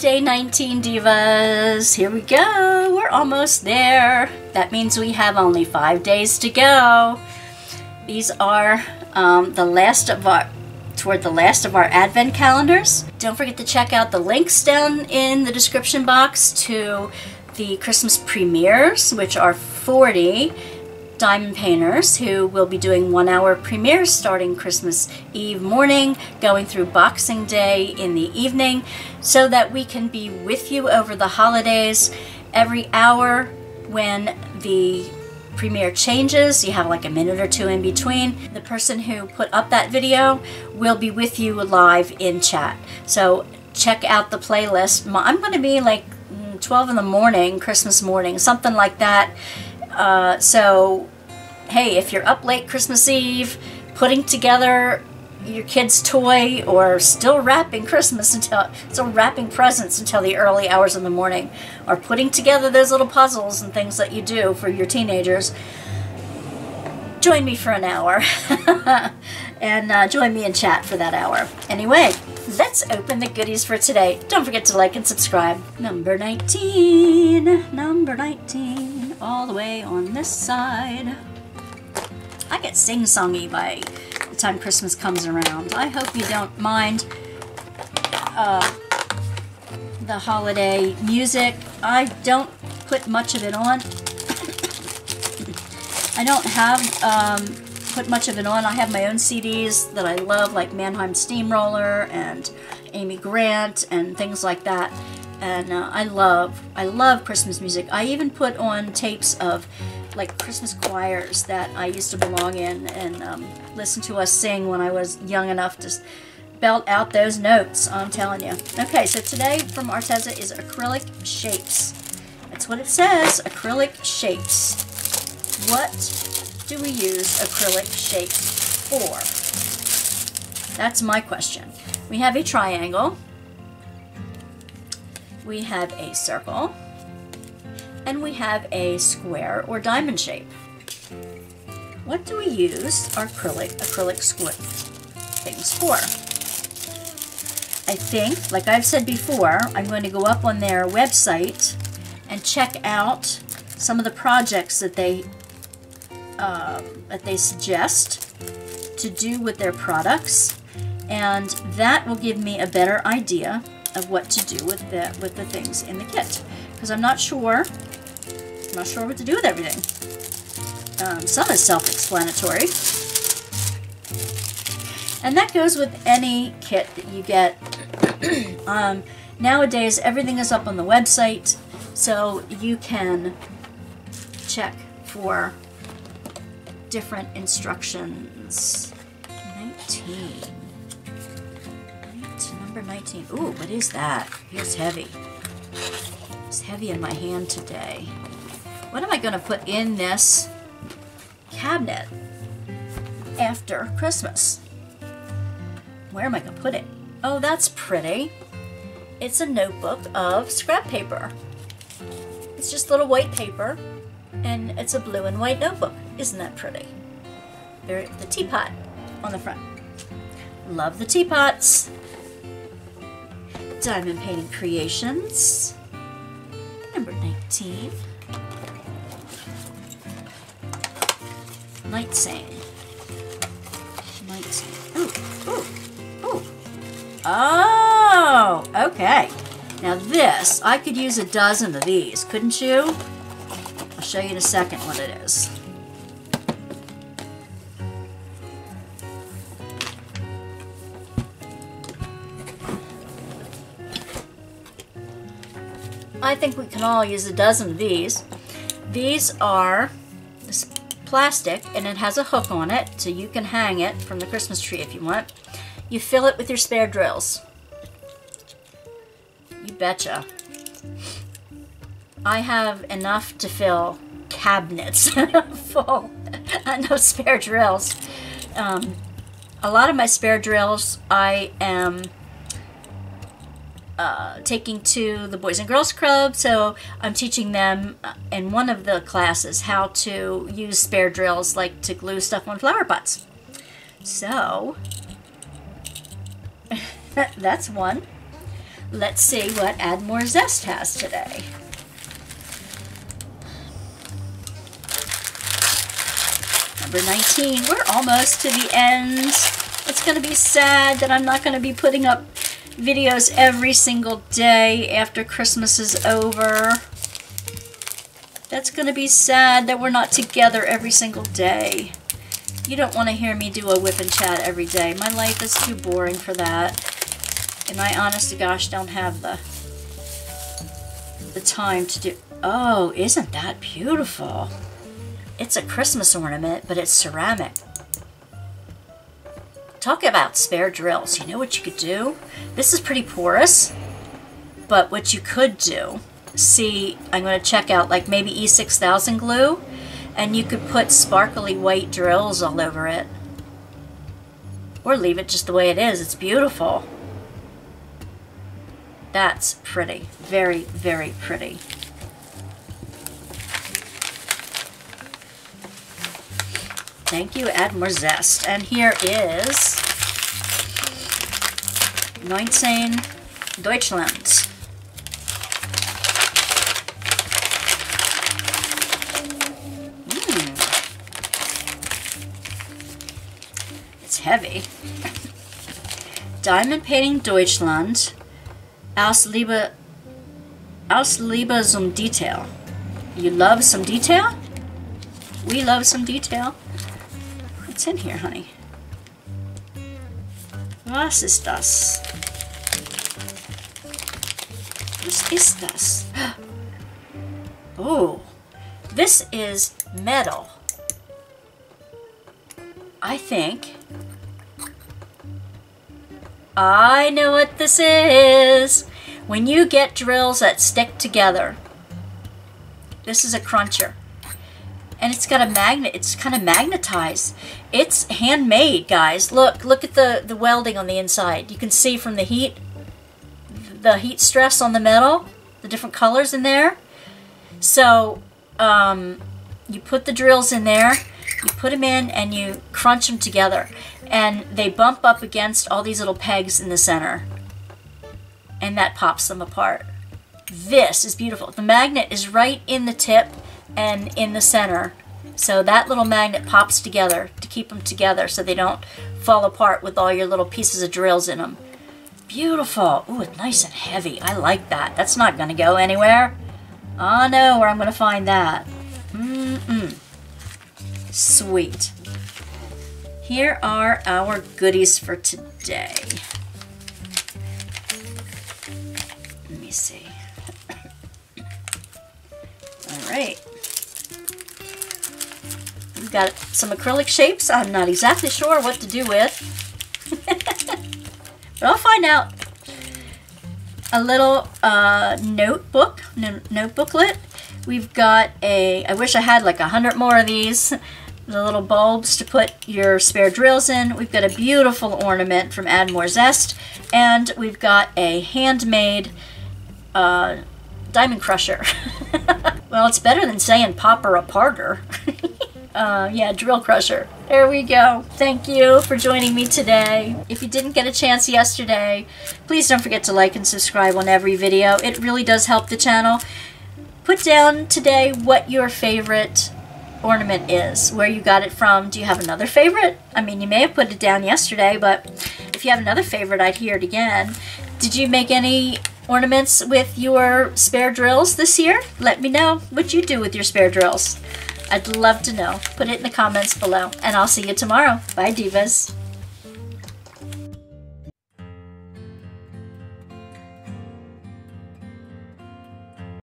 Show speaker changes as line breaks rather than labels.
Day 19 Divas. Here we go. We're almost there. That means we have only 5 days to go. These are toward the last of our Advent calendars. Don't forget to check out the links down in the description box to the Christmas premieres, which are 40 diamond painters who will be doing 1-hour premieres starting Christmas Eve morning, going through Boxing Day in the evening, so that we can be with you over the holidays. Every hour when the premiere changes, you have like a minute or two in between, the person who put up that video will be with you live in chat. So check out the playlist. I'm going to be like 12 in the morning, Christmas morning, something like that. So, hey, if you're up late Christmas Eve, putting together your kid's toy, or still wrapping presents until the early hours of the morning, or putting together those little puzzles and things that you do for your teenagers, join me for an hour and join me in chat for that hour. Anyway, let's open the goodies for today. Don't forget to like and subscribe. Number 19, all the way on this side. I get sing-songy by the time Christmas comes around. I hope you don't mind the holiday music. I don't put much of it on. I don't have put much of it on. I have my own CDs that I love, like Mannheim Steamroller and Amy Grant and things like that. And I love Christmas music. I even put on tapes of like Christmas choirs that I used to belong in and listen to us sing when I was young enough to belt out those notes, I'm telling you. Okay, so today from Arteza is acrylic shapes. That's what it says, acrylic shapes. What do we use acrylic shapes for? That's my question. We have a triangle, we have a circle, and we have a square or diamond shape. What do we use our acrylic things for? I think, like I've said before, I'm going to go up on their website and check out some of the projects that they suggest to do with their products, and that will give me a better idea of what to do with the things in the kit, because I'm not sure what to do with everything. Some is self-explanatory, and that goes with any kit that you get. Nowadays everything is up on the website, so you can check for different instructions. Number 19. Ooh, what is that? Feels heavy. It's heavy in my hand today. What am I going to put in this cabinet after Christmas? Where am I going to put it? Oh, that's pretty. It's a notebook of scrap paper. It's just little white paper, and it's a blue and white notebook. Isn't that pretty? The teapot on the front. Love the teapots. Diamond Painting Creations. Number 19. Night Saying. Ooh, ooh, ooh. Oh, okay. Now this, I could use a dozen of these, couldn't you? I'll show you in a second what it is. I think we can all use a dozen of these. These are this plastic, and it has a hook on it, so you can hang it from the Christmas tree if you want. You fill it with your spare drills. You betcha. I have enough to fill cabinets full. No spare drills. A lot of my spare drills I am taking to the Boys and Girls Club, so I'm teaching them in one of the classes how to use spare drills, like to glue stuff on flower pots. So that's one. let's see what Add More Zest has today. Number 19, we're almost to the end. It's going to be sad that I'm not going to be putting up videos every single day after Christmas is over. That's going to be sad that we're not together every single day. You don't want to hear me do a whip and chat every day. My life is too boring for that. And I honest to gosh don't have the time to do... Oh, isn't that beautiful? It's a Christmas ornament, but it's ceramic. Talk about spare drills. You know what you could do? This is pretty porous, but what you could do, see, I'm going to check out like maybe E6000 glue, and you could put sparkly white drills all over it. Or leave it just the way it is. It's beautiful. That's pretty. Very, very pretty. Thank you, Add More Zest. And here is 19 Deutschland. It's heavy. Diamond Painting Deutschland. Aus Liebe zum Detail. You love some detail? We love some detail. What's in here, honey? Was ist das? Was ist das? Oh, this is metal. I think I know what this is. When you get drills that stick together, this is a cruncher. And it's got a magnet. It's kind of magnetized. It's handmade, guys. Look at the welding on the inside. You can see from the heat stress on the metal, the different colors in there. So you put the drills in there, you put them in, and you crunch them together. And they bump up against all these little pegs in the center. And that pops them apart. This is beautiful. The magnet is right in the tip and in the center. So that little magnet pops together to keep them together so they don't fall apart with all your little pieces of drills in them. Beautiful. Ooh, it's nice and heavy. I like that. That's not going to go anywhere. I know where I'm going to find that. Sweet. Here are our goodies for today. Let me see. All right. We've got some acrylic shapes I'm not exactly sure what to do with. But I'll find out. A little notebooklet. We've got I wish I had like 100 more of these. The little bulbs to put your spare drills in. We've got a beautiful ornament from Add More Zest. And we've got a handmade diamond crusher. Well, it's better than saying popper aparter. Yeah, drill crusher. There we go. Thank you for joining me today. If you didn't get a chance yesterday, please don't forget to like and subscribe on every video. It really does help the channel. Put down today what your favorite ornament is, where you got it from. Do you have another favorite? I mean, you may have put it down yesterday, but if you have another favorite, I'd hear it again. Did you make any ornaments with your spare drills this year? Let me know what you do with your spare drills. I'd love to know. Put it in the comments below, and I'll see you tomorrow. Bye, Divas.